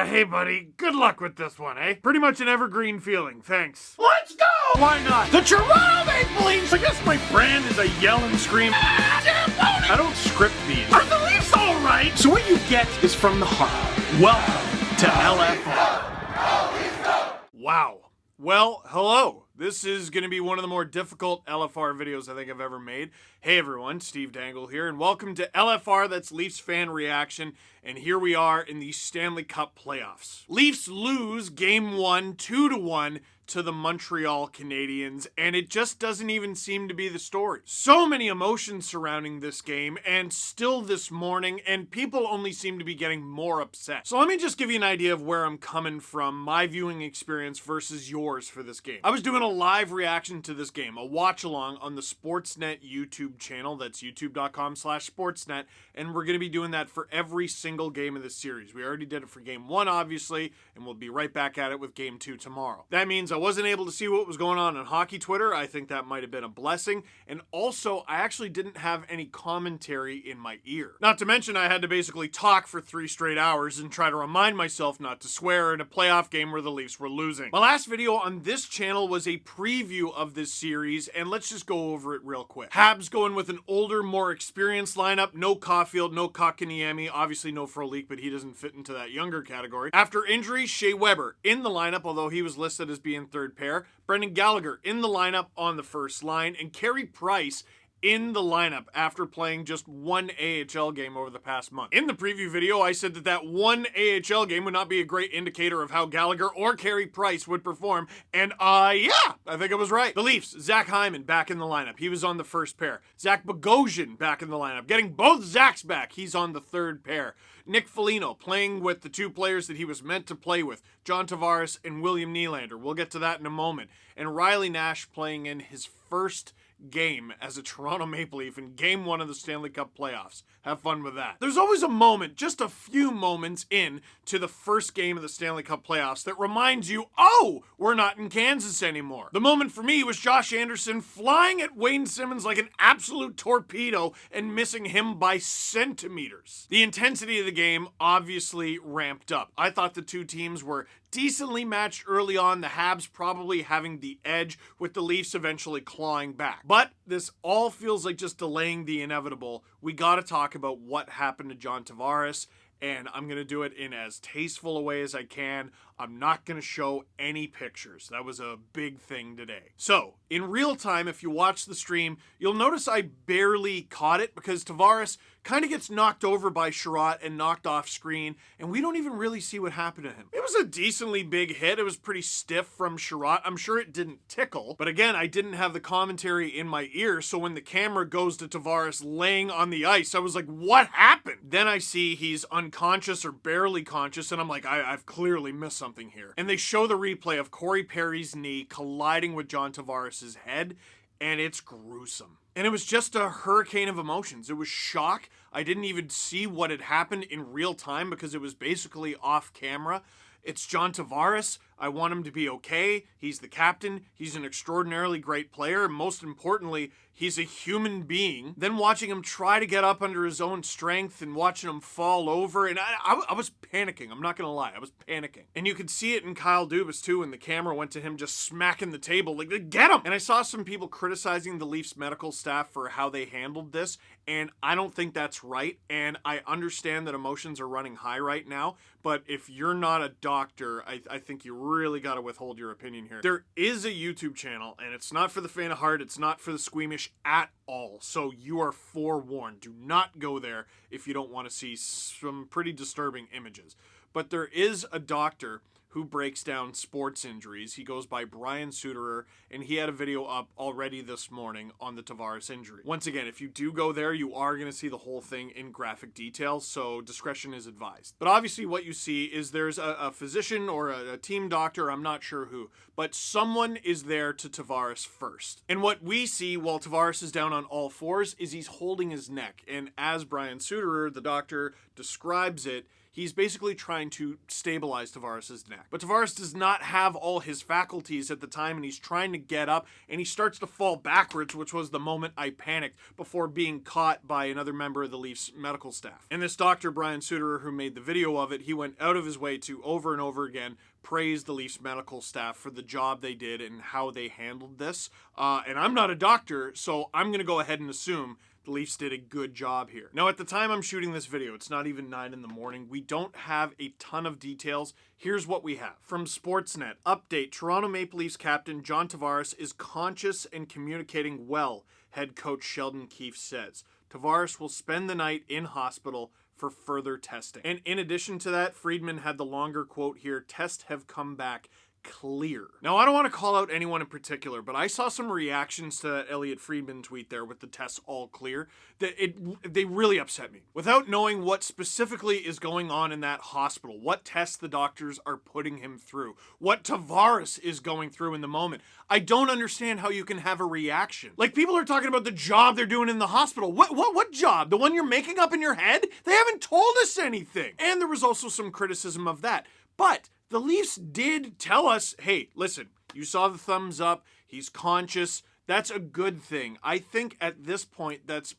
Hey buddy, good luck with this one, eh? Pretty much an evergreen feeling, thanks. Let's go! Why not? The Toronto Maple Leafs! I guess my brand is a yell and scream. I don't script these. Are the Leafs alright? So what you get is from the heart. Welcome to LFR. Wow. Well, hello. This is going to be one of the more difficult LFR videos I think I've ever made. Hey everyone, Steve Dangle here, and welcome to LFR, that's Leafs Fan Reaction, and here we are in the Stanley Cup playoffs. Leafs lose Game 1, 2-1 to the Montreal Canadiens, and it just doesn't even seem to be the story. So many emotions surrounding this game, and still this morning, and people only seem to be getting more upset. So let me just give you an idea of where I'm coming from, my viewing experience versus yours for this game. I was doing a live reaction to this game, a watch along on the Sportsnet YouTube channel, that's youtube.com/sportsnet, and we're gonna be doing that for every single game of this series. We already did it for Game 1, obviously, and we'll be right back at it with Game 2 tomorrow. That means I wasn't able to see what was going on hockey Twitter. I think that might have been a blessing. And also, I actually didn't have any commentary in my ear. Not to mention, I had to basically talk for 3 straight hours and try to remind myself not to swear in a playoff game where the Leafs were losing. My last video on this channel was a preview of this series, and let's just go over it real quick. Habs going with an older, more experienced lineup. No Caulfield, no Kotkaniemi, obviously no Frolik, but he doesn't fit into that younger category. After injury, Shea Weber in the lineup, although he was listed as being third pair. Brendan Gallagher in the lineup on the first line, and Carey Price in the lineup after playing just one AHL game over the past month. In the preview video, I said that one AHL game would not be a great indicator of how Gallagher or Carey Price would perform, and yeah, I think I was right. The Leafs, Zach Hyman back in the lineup. He was on the first pair. Zach Bogosian back in the lineup, getting both Zachs back. He's on the third pair. Nick Foligno playing with the 2 players that he was meant to play with, John Tavares and William Nylander. We'll get to that in a moment. And Riley Nash playing in his first game as a Toronto Maple Leaf in Game 1 of the Stanley Cup playoffs. Have fun with that. There's always a moment, just a few moments in to the first game of the Stanley Cup playoffs that reminds you, oh, we're not in Kansas anymore. The moment for me was Josh Anderson flying at Wayne Simmons like an absolute torpedo and missing him by centimeters. The intensity of the game obviously ramped up. I thought the two teams were decently matched early on, the Habs probably having the edge, with the Leafs eventually clawing back. But this all feels like just delaying the inevitable. We gotta talk about what happened to John Tavares, and I'm gonna do it in as tasteful a way as I can. I'm not gonna show any pictures. That was a big thing today. So, in real time, if you watch the stream, you'll notice I barely caught it because Tavares kind of gets knocked over by Sherratt and knocked off screen, and we don't even really see what happened to him. It was a decently big hit. It was pretty stiff from Sherratt. I'm sure it didn't tickle, but again, I didn't have the commentary in my ear, so when the camera goes to Tavares laying on the ice, I was like, what happened? Then I see he's unconscious or barely conscious, and I'm like, I've clearly missed something here. And they show the replay of Corey Perry's knee colliding with John Tavares' head, and it's gruesome. And it was just a hurricane of emotions. It was shock. I didn't even see what had happened in real time because it was basically off camera. It's John Tavares. I want him to be okay. He's the captain. He's an extraordinarily great player. And most importantly, he's a human being. Then watching him try to get up under his own strength and watching him fall over. And I was panicking. I'm not going to lie. I was panicking. And you could see it in Kyle Dubas too when the camera went to him just smacking the table. Like, get him! And I saw some people criticizing the Leafs medical staff for how they handled this. And I don't think that's right. And I understand that emotions are running high right now. But if you're not a doctor, I think you really got to withhold your opinion here. There is a YouTube channel, and it's not for the faint of heart. It's not for the squeamish at all. So you are forewarned. Do not go there if you don't want to see some pretty disturbing images. But there is a doctor who breaks down sports injuries. He goes by Brian Suterer, and he had a video up already this morning on the Tavares injury. Once again, if you do go there, you are going to see the whole thing in graphic detail, so discretion is advised. But obviously what you see is there's a physician or a team doctor, I'm not sure who, but someone is there to Tavares first. And what we see while Tavares is down on all fours is he's holding his neck. And as Brian Suterer, the doctor, describes it, He's basically trying to stabilize Tavares' neck. But Tavares does not have all his faculties at the time, and he's trying to get up, and he starts to fall backwards, which was the moment I panicked before being caught by another member of the Leafs medical staff. And this doctor, Brian Suterer, who made the video of it, he went out of his way to over and over again praise the Leafs medical staff for the job they did and how they handled this. And I'm not a doctor, so I'm going to go ahead and assume the Leafs did a good job here. Now, at the time I'm shooting this video, it's not even 9 in the morning. We don't have a ton of details. Here's what we have. From Sportsnet, update, Toronto Maple Leafs captain John Tavares is conscious and communicating well, head coach Sheldon Keefe says. Tavares will spend the night in hospital for further testing. And in addition to that, Friedman had the longer quote here, tests have come back clear. Now, I don't want to call out anyone in particular, but I saw some reactions to that Elliot Friedman tweet there with the tests all clear that they really upset me. Without knowing what specifically is going on in that hospital, what tests the doctors are putting him through, what Tavares is going through in the moment, I don't understand how you can have a reaction. Like, people are talking about the job they're doing in the hospital. What job? The one you're making up in your head? They haven't told us anything. And there was also some criticism of that. But the Leafs did tell us, hey, listen, you saw the thumbs up, he's conscious, that's a good thing. I think at this point, that's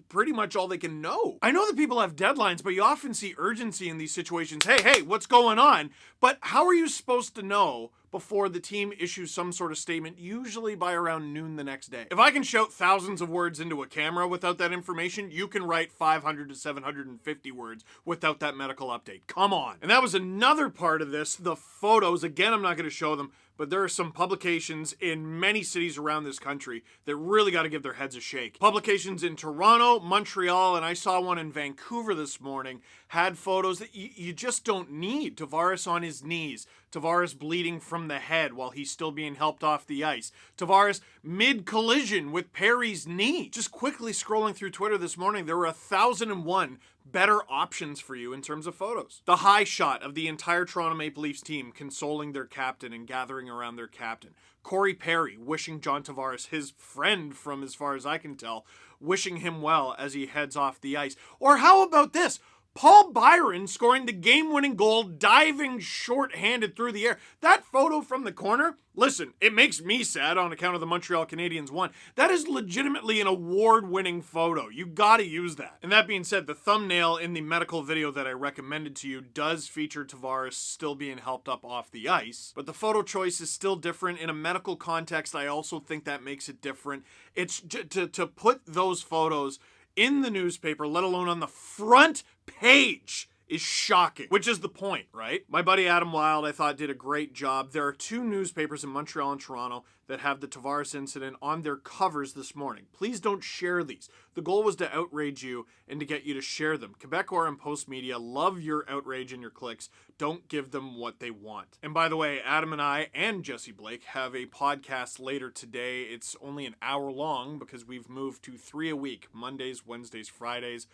pretty much all they can know. I know that people have deadlines, but you often see urgency in these situations. Hey, what's going on? But how are you supposed to know before the team issues some sort of statement, usually by around noon the next day? If I can shout thousands of words into a camera without that information, you can write 500 to 750 words without that medical update. Come on. And that was another part of this, the photos. Again, I'm not going to show them, but there are some publications in many cities around this country that really got to give their heads a shake. Publications in Toronto, Montreal, and I saw one in Vancouver this morning, had photos that you just don't need. Tavares on his knees. Tavares bleeding from the head while he's still being helped off the ice. Tavares mid-collision with Perry's knee. Just quickly scrolling through Twitter this morning, there were 1,001 better options for you in terms of photos. The high shot of the entire Toronto Maple Leafs team consoling their captain and gathering around their captain. Corey Perry wishing John Tavares, his friend from as far as I can tell, wishing him well as he heads off the ice. Or how about this? Paul Byron scoring the game-winning goal, diving short-handed through the air. That photo from the corner, listen, it makes me sad on account of the Montreal Canadiens won. That is legitimately an award-winning photo. You gotta use that. And that being said, the thumbnail in the medical video that I recommended to you does feature Tavares still being helped up off the ice, but the photo choice is still different. In a medical context, I also think that makes it different. It's to put those photos in the newspaper, let alone on the front page, is shocking, which is the point, right? My buddy Adam Wilde, I thought, did a great job. There are two newspapers in Montreal and Toronto that have the Tavares incident on their covers this morning. Please don't share these. The goal was to outrage you and to get you to share them. Quebecor and Post Media love your outrage and your clicks. Don't give them what they want. And by the way, Adam and I and Jesse Blake have a podcast later today. It's only an hour long because we've moved to 3 a week, Mondays, Wednesdays, Fridays.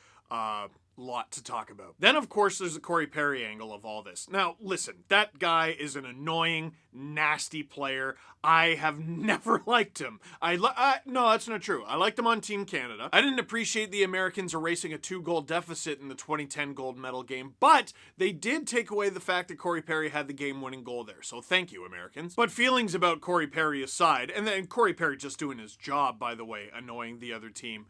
Lot to talk about. Then, of course, there's the Corey Perry angle of all this. Now, listen, that guy is an annoying, nasty player. I have never liked him. No, that's not true. I liked him on Team Canada. I didn't appreciate the Americans erasing a 2-goal deficit in the 2010 gold medal game, but they did take away the fact that Corey Perry had the game-winning goal there, so thank you, Americans. But feelings about Corey Perry aside, and then Corey Perry just doing his job, by the way, annoying the other team,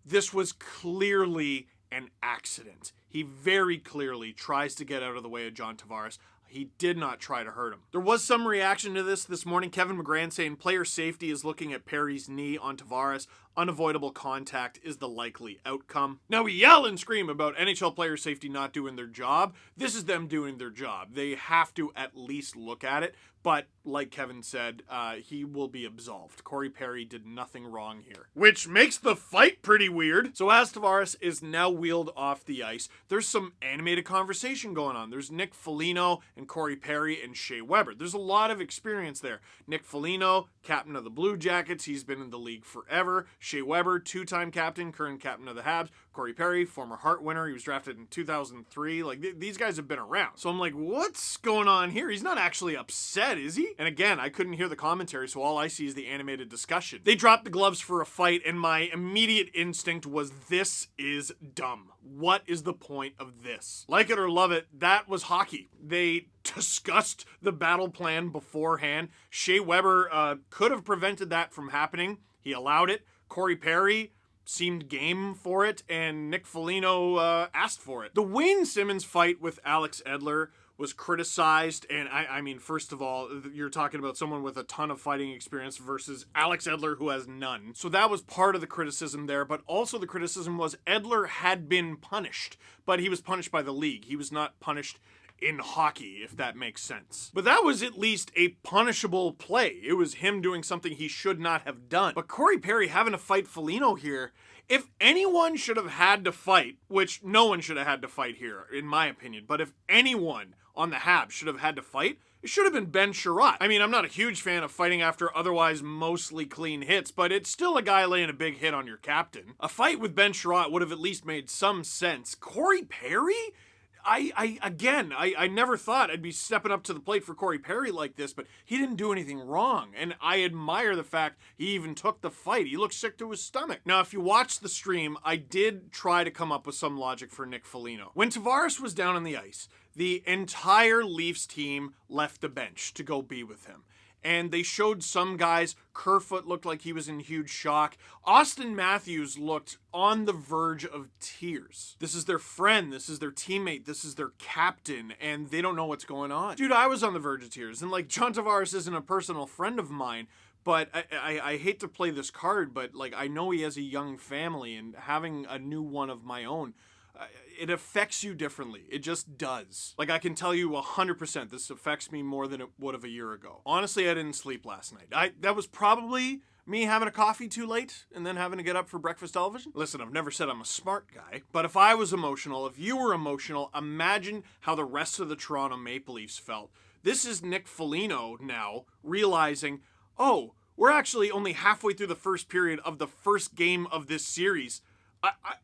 this was clearly an accident. He very clearly tries to get out of the way of John Tavares. He did not try to hurt him. There was some reaction to this morning. Kevin McGran saying player safety is looking at Perry's knee on Tavares. Unavoidable contact is the likely outcome. Now we yell and scream about NHL player safety not doing their job. This is them doing their job. They have to at least look at it. But like Kevin said, he will be absolved. Corey Perry did nothing wrong here. Which makes the fight pretty weird. So as Tavares is now wheeled off the ice, there's some animated conversation going on. There's Nick Foligno and Corey Perry and Shea Weber. There's a lot of experience there. Nick Foligno, captain of the Blue Jackets. He's been in the league forever. Shea Weber, 2-time captain, current captain of the Habs. Corey Perry, former Hart winner. He was drafted in 2003. Like, these guys have been around. So I'm like, what's going on here? He's not actually upset, is he? And again, I couldn't hear the commentary, so all I see is the animated discussion. They dropped the gloves for a fight, and my immediate instinct was, this is dumb. What is the point of this? Like it or love it, that was hockey. They discussed the battle plan beforehand. Shea Weber could have prevented that from happening. He allowed it. Corey Perry seemed game for it, and Nick Foligno asked for it. The Wayne Simmons fight with Alex Edler was criticized, and I mean, first of all, you're talking about someone with a ton of fighting experience versus Alex Edler, who has none. So that was part of the criticism there, but also the criticism was Edler had been punished, but he was punished by the league. He was not punished in hockey, if that makes sense. But that was at least a punishable play. It was him doing something he should not have done. But Corey Perry having to fight Foligno here, if anyone should have had to fight, which no one should have had to fight here, in my opinion, but if anyone on the Habs should have had to fight, it should have been Ben Sherratt. I mean, I'm not a huge fan of fighting after otherwise mostly clean hits, but it's still a guy laying a big hit on your captain. A fight with Ben Sherratt would have at least made some sense. Corey Perry? I never thought I'd be stepping up to the plate for Corey Perry like this, but he didn't do anything wrong, and I admire the fact he even took the fight. He looked sick to his stomach. Now, if you watch the stream, I did try to come up with some logic for Nick Foligno. When Tavares was down on the ice, the entire Leafs team left the bench to go be with him. And they showed some guys. Kerfoot looked like he was in huge shock. Austin Matthews looked on the verge of tears. This is their friend. This is their teammate. This is their captain. And they don't know what's going on. Dude, I was on the verge of tears. And like, John Tavares isn't a personal friend of mine. But I hate to play this card, but like, I know he has a young family, and having a new one of my own, it affects you differently. It just does. Like, I can tell you 100% this affects me more than it would have a year ago. Honestly, I didn't sleep last night. That was probably me having a coffee too late and then having to get up for breakfast television. Listen, I've never said I'm a smart guy, but if I was emotional, if you were emotional, imagine how the rest of the Toronto Maple Leafs felt. This is Nick Foligno now realizing, oh, we're actually only halfway through the first period of the first game of this series.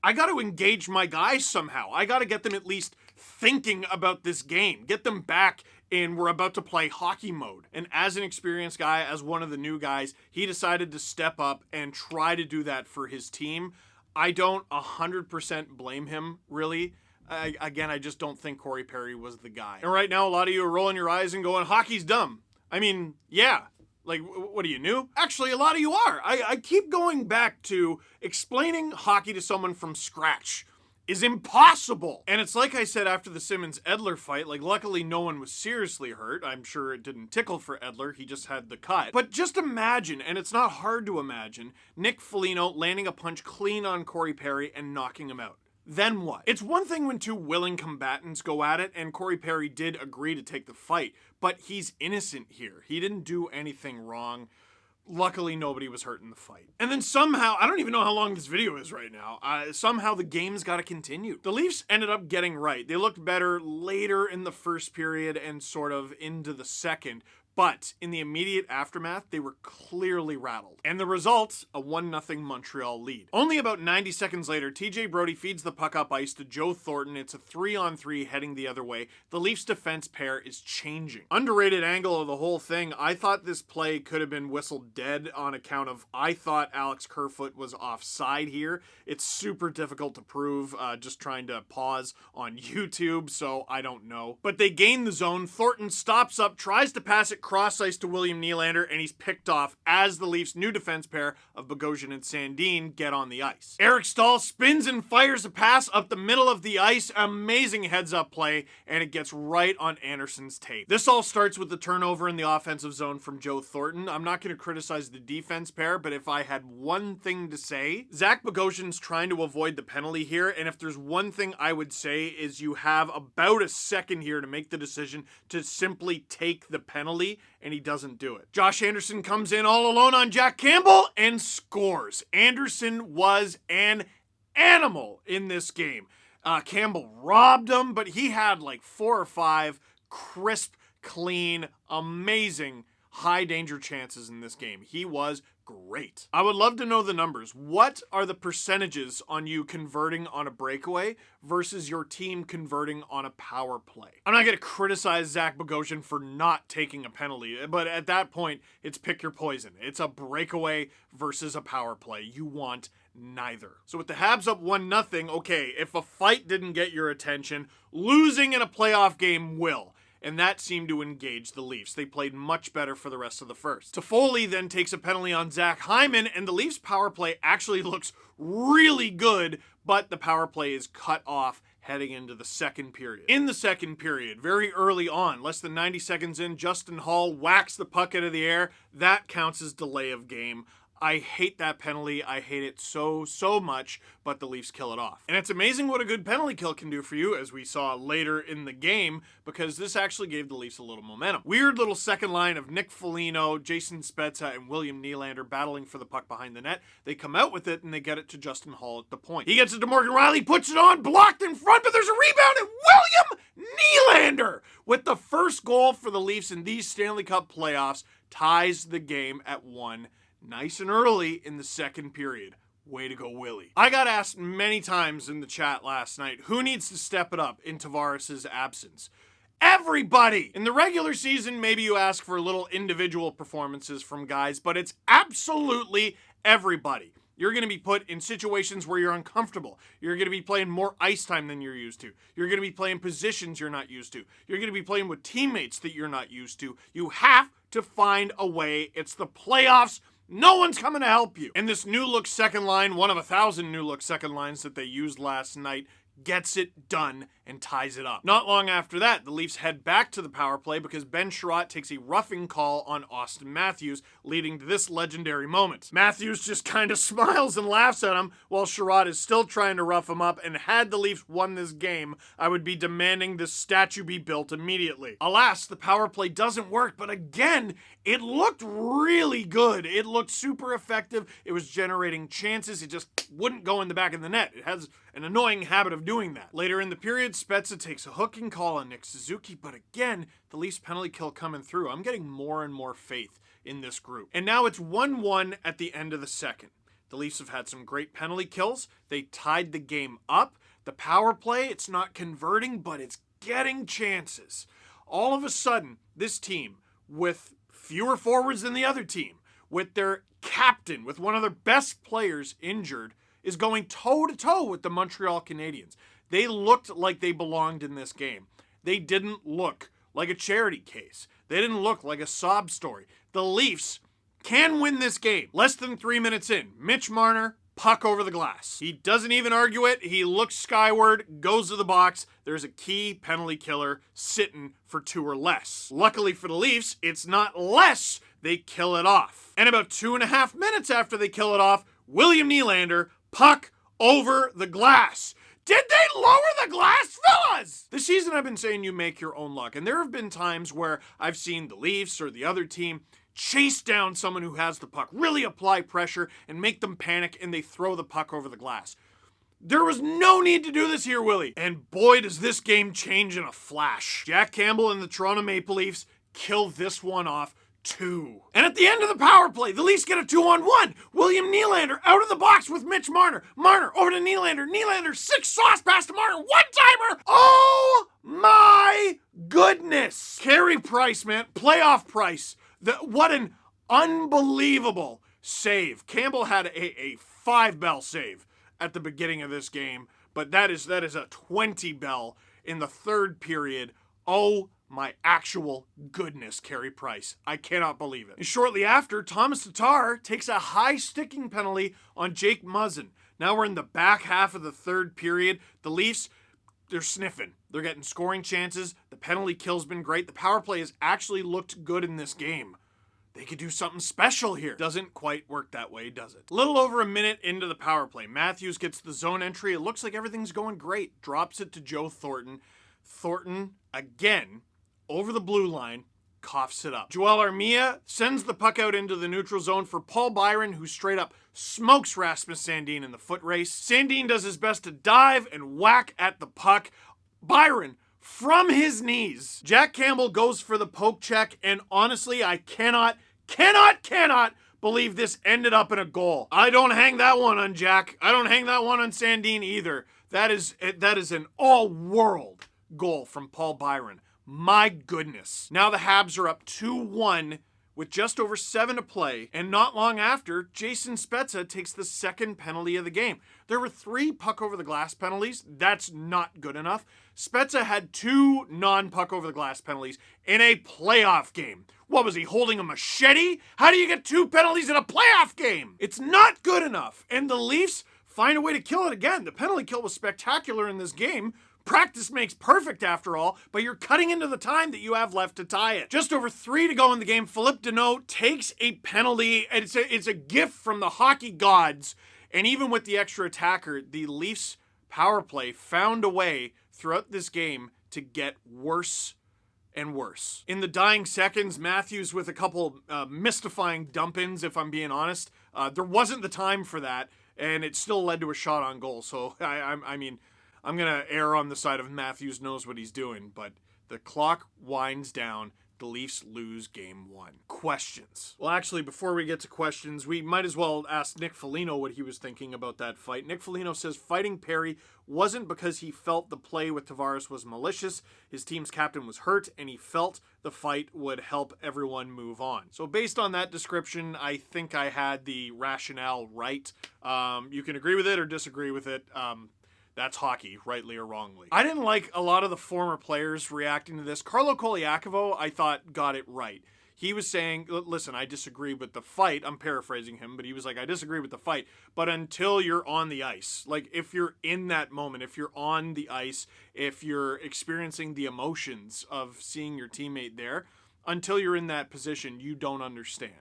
I got to engage my guys somehow. I got to get them at least thinking about this game. Get them back and we're about to play hockey mode. And as an experienced guy, as one of the new guys, he decided to step up and try to do that for his team. I don't 100% blame him, really. I just don't think Corey Perry was the guy. And right now, a lot of you are rolling your eyes and going, hockey's dumb. I mean, yeah. Like, what are you, new? Actually, a lot of you are. I keep going back to explaining hockey to someone from scratch is impossible. And it's like I said after the Simmons-Edler fight, like, luckily no one was seriously hurt. I'm sure it didn't tickle for Edler. He just had the cut. But just imagine, and it's not hard to imagine, Nick Foligno landing a punch clean on Corey Perry and knocking him out. Then what? It's one thing when two willing combatants go at it, and Corey Perry did agree to take the fight, but he's innocent here. He didn't do anything wrong. Luckily, nobody was hurt in the fight. And then somehow, I don't even know how long this video is right now, somehow the game's got to continue. The Leafs ended up getting right. They looked better later in the first period and sort of into the second, but in the immediate aftermath, they were clearly rattled. And the result, a 1-0 Montreal lead. Only about 90 seconds later, TJ Brodie feeds the puck up ice to Joe Thornton. It's a 3-on-3 heading the other way. The Leafs defense pair is changing. Underrated angle of the whole thing. I thought this play could have been whistled dead on account of, I thought Alex Kerfoot was offside here. It's super difficult to prove, just trying to pause on YouTube, so I don't know. But they gain the zone. Thornton stops up, tries to pass it cross ice to William Nylander, and he's picked off as the Leafs' new defense pair of Bogosian and Sandin get on the ice. Eric Staal spins and fires a pass up the middle of the ice. Amazing heads-up play, and it gets right on Anderson's tape. This all starts with the turnover in the offensive zone from Joe Thornton. I'm not going to criticize the defense pair, but if I had one thing to say, Zach Bogosian's trying to avoid the penalty here, and if there's one thing I would say is you have about a second here to make the decision to simply take the penalty, and he doesn't do it. Josh Anderson comes in all alone on Jack Campbell and scores. Anderson was an animal in this game. Campbell robbed him, but he had like 4 or 5 crisp, clean, amazing high danger chances in this game. He was great. I would love to know the numbers. What are the percentages on you converting on a breakaway versus your team converting on a power play? I'm not going to criticize Zach Bogosian for not taking a penalty, but at that point, it's pick your poison. It's a breakaway versus a power play. You want neither. So with the Habs up 1-0, okay, if a fight didn't get your attention, losing in a playoff game will. And that seemed to engage the Leafs. They played much better for the rest of the first. Toffoli then takes a penalty on Zach Hyman, and the Leafs' power play actually looks really good, but the power play is cut off heading into the second period. In the second period, very early on, less than 90 seconds in, Justin Hall whacks the puck out of the air. That counts as delay of game. I hate that penalty. I hate it so much, but the Leafs kill it off. And it's amazing what a good penalty kill can do for you, as we saw later in the game, because this actually gave the Leafs a little momentum. Weird little second line of Nick Foligno, Jason Spezza, and William Nylander battling for the puck behind the net. They come out with it, and they get it to Justin Hall at the point. He gets it to Morgan Rielly, puts it on, blocked in front, but there's a rebound, and William Nylander, with the first goal for the Leafs in these Stanley Cup playoffs, ties the game at 1. Nice and early in the second period. Way to go, Willie. I got asked many times in the chat last night, who needs to step it up in Tavares' absence? Everybody! In the regular season, maybe you ask for little individual performances from guys, but it's absolutely everybody. You're going to be put in situations where you're uncomfortable. You're going to be playing more ice time than you're used to. You're going to be playing positions you're not used to. You're going to be playing with teammates that you're not used to. You have to find a way. It's the playoffs. No one's coming to help you. And this new look second line, one of 1,000 new look second lines that they used last night, gets it done and ties it up. Not long after that, the Leafs head back to the power play because Ben Sherratt takes a roughing call on Austin Matthews, leading to this legendary moment. Matthews just kind of smiles and laughs at him while Sherratt is still trying to rough him up, and had the Leafs won this game, I would be demanding this statue be built immediately. Alas, the power play doesn't work, but again, it looked really good. It looked super effective. It was generating chances. It just wouldn't go in the back of the net. It has an annoying habit of doing that. Later in the period, Spezza takes a hooking call on Nick Suzuki, but again, the Leafs penalty kill coming through. I'm getting more and more faith in this group. And now it's 1-1 at the end of the second. The Leafs have had some great penalty kills. They tied the game up. The power play, it's not converting, but it's getting chances. All of a sudden, this team, with fewer forwards than the other team, with their captain, with one of their best players injured, is going toe-to-toe with the Montreal Canadiens. They looked like they belonged in this game. They didn't look like a charity case. They didn't look like a sob story. The Leafs can win this game. Less than 3 minutes in, Mitch Marner, puck over the glass. He doesn't even argue it. He looks skyward, goes to the box. There's a key penalty killer sitting for 2 or less. Luckily for the Leafs, it's not less. They kill it off. And about 2.5 minutes after they kill it off, William Nylander, puck over the glass. Did they lower the glass, fellas? This season I've been saying you make your own luck, and there have been times where I've seen the Leafs or the other team chase down someone who has the puck, really apply pressure and make them panic, and they throw the puck over the glass. There was no need to do this here, Willie. And boy, does this game change in a flash. Jack Campbell and the Toronto Maple Leafs kill this one off 2. And at the end of the power play, the Leafs get a 2-on-1. William Nylander out of the box with Mitch Marner. Marner over to Nylander. Nylander 6 sauce pass to Marner. One-timer. Oh my goodness. Carey Price, man. Playoff Price. What an unbelievable save. Campbell had a 5-bell save at the beginning of this game, but that is a 20-bell in the third period. Oh my actual goodness, Carey Price. I cannot believe it. And shortly after, Thomas Tatar takes a high sticking penalty on Jake Muzzin. Now we're in the back half of the third period. The Leafs, they're sniffing. They're getting scoring chances. The penalty kill's been great. The power play has actually looked good in this game. They could do something special here. Doesn't quite work that way, does it? A little over a minute into the power play, Matthews gets the zone entry. It looks like everything's going great. Drops it to Joe Thornton. Thornton, again, over the blue line, coughs it up. Joel Armia sends the puck out into the neutral zone for Paul Byron, who straight up smokes Rasmus Sandin in the foot race. Sandin does his best to dive and whack at the puck. Byron, from his knees. Jack Campbell goes for the poke check, and honestly, I cannot believe this ended up in a goal. I don't hang that one on Jack. I don't hang that one on Sandin either. That is an all-world goal from Paul Byron. My goodness. Now the Habs are up 2-1 with just over 7 to play, and not long after, Jason Spezza takes the second penalty of the game. There were 3 puck over the glass penalties. That's not good enough. Spezza had 2 non-puck over the glass penalties in a playoff game. What was he, holding a machete? How do you get 2 penalties in a playoff game? It's not good enough. And the Leafs find a way to kill it again. The penalty kill was spectacular in this game. Practice makes perfect after all, but you're cutting into the time that you have left to tie it. Just over 3 to go in the game, Philippe Deneau takes a penalty. It's a gift from the hockey gods. And even with the extra attacker, the Leafs power play found a way throughout this game to get worse and worse. In the dying seconds, Matthews with a couple mystifying dump-ins, if I'm being honest. There wasn't the time for that, and it still led to a shot on goal. So, I mean, I'm going to err on the side of Matthews knows what he's doing, but the clock winds down. The Leafs lose game 1. Questions. Well, actually, before we get to questions, we might as well ask Nick Foligno what he was thinking about that fight. Nick Foligno says fighting Perry wasn't because he felt the play with Tavares was malicious. His team's captain was hurt, and he felt the fight would help everyone move on. So based on that description, I think I had the rationale right. You can agree with it or disagree with it. That's hockey, rightly or wrongly. I didn't like a lot of the former players reacting to this. Carlo Koliakovo, I thought, got it right. He was saying, listen, I disagree with the fight. I'm paraphrasing him, but he was like, I disagree with the fight. But until you're on the ice, like if you're in that moment, if you're on the ice, if you're experiencing the emotions of seeing your teammate there, until you're in that position, you don't understand.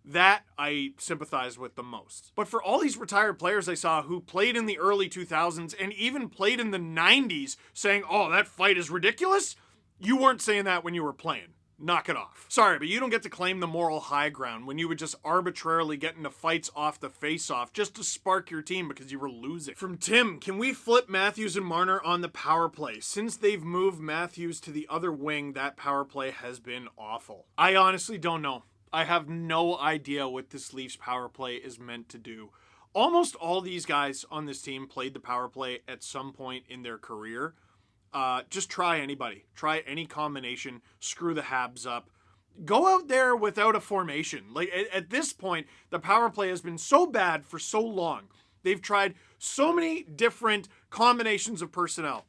That I sympathize with the most. But for all these retired players I saw who played in the early 2000s and even played in the 90s saying, oh, that fight is ridiculous, you weren't saying that when you were playing. Knock it off. Sorry, but you don't get to claim the moral high ground when you would just arbitrarily get into fights off the face-off just to spark your team because you were losing. From Tim, can we flip Matthews and Marner on the power play? Since they've moved Matthews to the other wing, that power play has been awful. I honestly don't know. I have no idea what this Leafs power play is meant to do. Almost all these guys on this team played the power play at some point in their career. Just try anybody. Try any combination. Screw the Habs up. Go out there without a formation. Like at this point, the power play has been so bad for so long. They've tried so many different combinations of personnel.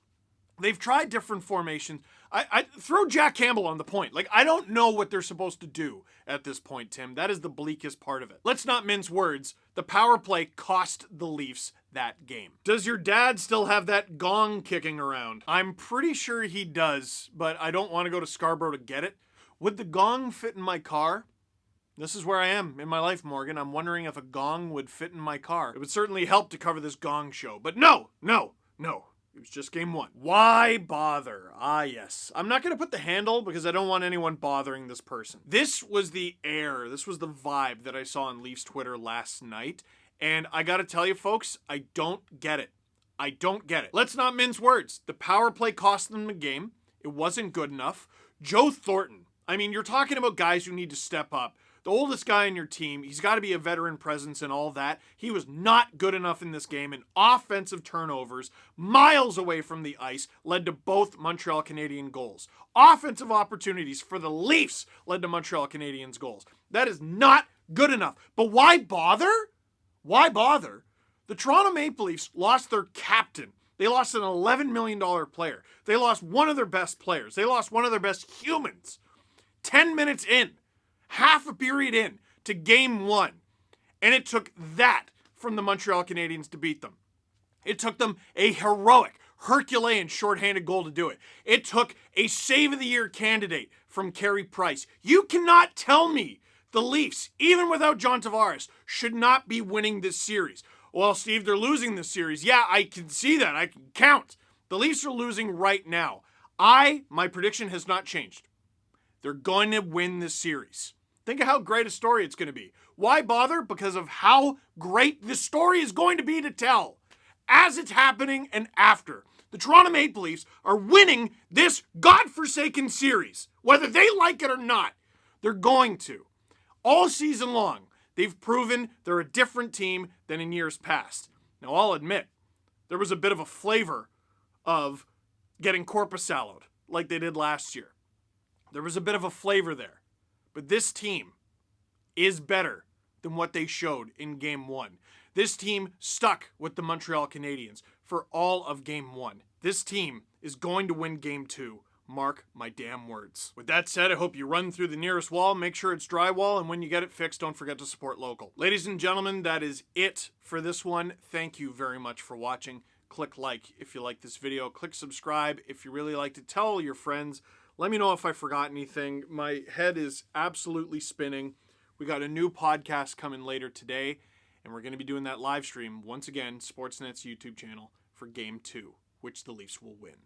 They've tried different formations. I throw Jack Campbell on the point. Like, I don't know what they're supposed to do at this point, Tim. That is the bleakest part of it. Let's not mince words. The power play cost the Leafs that game. Does your dad still have that gong kicking around? I'm pretty sure he does, but I don't want to go to Scarborough to get it. Would the gong fit in my car? This is where I am in my life, Morgan. I'm wondering if a gong would fit in my car. It would certainly help to cover this gong show, but no. It was just game 1. Why bother? Ah, yes. I'm not going to put the handle because I don't want anyone bothering this person. This was the air. This was the vibe that I saw on Leafs Twitter last night. And I got to tell you, folks, I don't get it. I don't get it. Let's not mince words. The power play cost them the game. It wasn't good enough. Joe Thornton. I mean, you're talking about guys who need to step up. The oldest guy on your team, he's got to be a veteran presence and all that. He was not good enough in this game, and offensive turnovers miles away from the ice led to both Montreal Canadiens goals. Offensive opportunities for the Leafs led to Montreal Canadiens goals. That is not good enough. But why bother? Why bother? The Toronto Maple Leafs lost their captain. They lost an $11 million player. They lost one of their best players. They lost one of their best humans. 10 minutes in. Half a period in to game 1. And it took that from the Montreal Canadiens to beat them. It took them a heroic, Herculean shorthanded goal to do it. It took a save of the year candidate from Carey Price. You cannot tell me the Leafs, even without John Tavares, should not be winning this series. Well, Steve, they're losing this series. Yeah, I can see that. I can count. The Leafs are losing right now. My prediction has not changed. They're going to win this series. Think of how great a story it's going to be. Why bother? Because of how great this story is going to be to tell. As it's happening and after. The Toronto Maple Leafs are winning this godforsaken series. Whether they like it or not, they're going to. All season long, They've proven they're a different team than in years past. Now, I'll admit, there was a bit of a flavor of getting corpusaloed like they did last year. There was a bit of a flavor there. But this team is better than what they showed in Game 1. This team stuck with the Montreal Canadiens for all of Game 1. This team is going to win Game 2. Mark my damn words. With that said, I hope you run through the nearest wall, make sure it's drywall, and when you get it fixed, don't forget to support local. Ladies and gentlemen, that is it for this one. Thank you very much for watching. Click like if you like this video. Click subscribe if you really like to. Tell your friends. Let me know if I forgot anything. My head is absolutely spinning. We got a new podcast coming later today, and we're going to be doing that live stream, once again, Sportsnet's YouTube channel, for Game 2, which the Leafs will win.